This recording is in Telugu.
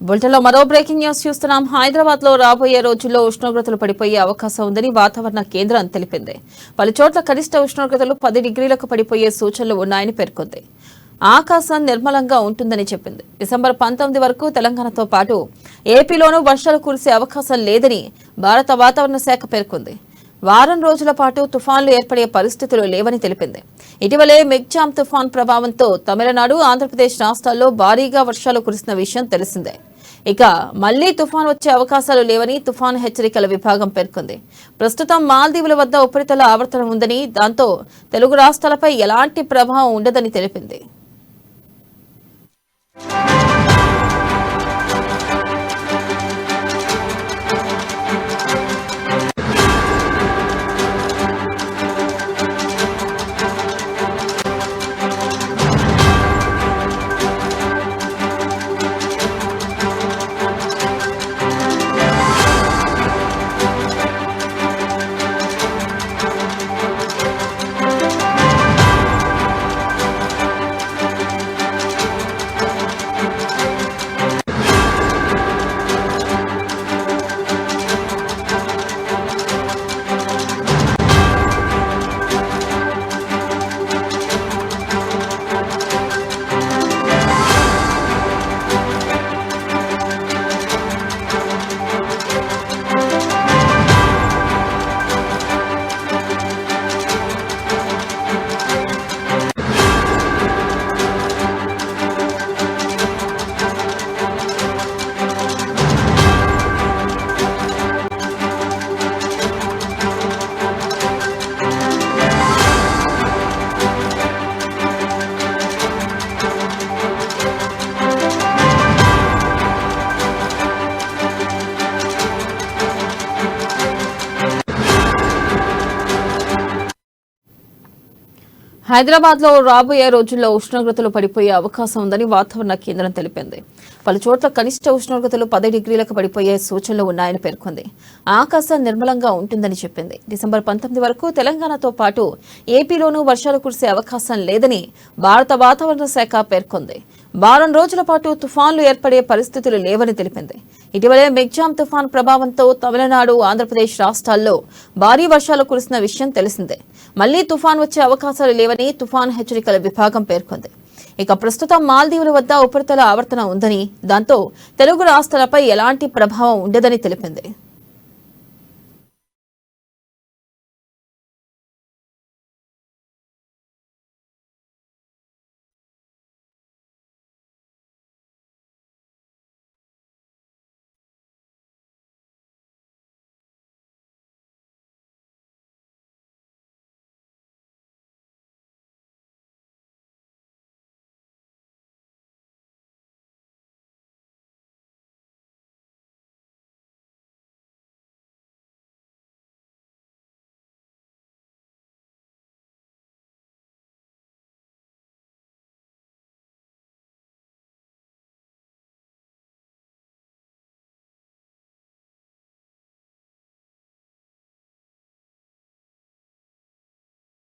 బులెటిన్లో మరో బ్రేకింగ్ న్యూస్ చూస్తున్నాం. హైదరాబాద్ లో రాబోయే రోజుల్లో ఉష్ణోగ్రతలు పడిపోయే అవకాశం ఉందని వాతావరణ కేంద్రం తెలిపింది. పలు చోట్ల కనిష్ట ఉష్ణోగ్రతలు 10 డిగ్రీలకు పడిపోయే సూచనలు ఉన్నాయని పేర్కొంది. ఆకాశం నిర్మలంగా ఉంటుందని చెప్పింది. డిసెంబర్ 19 వరకు తెలంగాణతో పాటు ఏపీలోనూ వర్షాలు కురిసే అవకాశం లేదని భారత వాతావరణ శాఖ పేర్కొంది. వారం రోజుల పాటు తుఫాన్లు ఏర్పడే పరిస్థితులు లేవని తెలిపింది. ఇటీవలే మెగ్జామ్ తుఫాన్ ప్రభావంతో తమిళనాడు, ఆంధ్రప్రదేశ్ రాష్ట్రాల్లో భారీగా వర్షాలు కురిసిన విషయం తెలిసిందే. ఇక మళ్లీ తుఫాన్ వచ్చే అవకాశాలు లేవని తుఫాన్ హెచ్చరికల విభాగం పేర్కొంది. ప్రస్తుతం మాల్దీవుల వద్ద ఉపరితల ఆవర్తనం ఉందని, దాంతో తెలుగు రాష్ట్రాలపై ఎలాంటి ప్రభావం ఉండదని తెలిపింది. హైదరాబాద్ లో రాబోయే రోజుల్లో ఉష్ణోగ్రతలు పడిపోయే అవకాశం ఉందని వాతావరణ కేంద్రం తెలిపింది. పలు చోట్ల కనిష్ట ఉష్ణోగ్రతలు 10 డిగ్రీలకు పడిపోయే సూచనలు ఉన్నాయని పేర్కొంది. ఆకాశం నిర్మలంగా ఉంటుందని చెప్పింది. డిసెంబర్ 19 వరకు తెలంగాణతో పాటు ఏపీలోనూ వర్షాలు కురిసే అవకాశం లేదని భారత వాతావరణ శాఖ పేర్కొంది. వారం రోజుల పాటు తుఫాన్లు ఏర్పడే పరిస్థితులు లేవని తెలిపింది. ఇటీవలే మెగ్జామ్ తుఫాన్ ప్రభావంతో తమిళనాడు, ఆంధ్రప్రదేశ్ రాష్ట్రాల్లో భారీ వర్షాలు కురిసిన విషయం తెలిసిందే. మళ్లీ తుఫాన్ వచ్చే అవకాశాలు లేవని తుఫాన్ హెచ్చరికల విభాగం పేర్కొంది. ఇక ప్రస్తుతం మాల్దీవుల వద్ద ఉపరితల ఆవర్తనం ఉందని, దాంతో తెలుగు రాష్ట్రాలపై ఎలాంటి ప్రభావం ఉండదని తెలిపింది.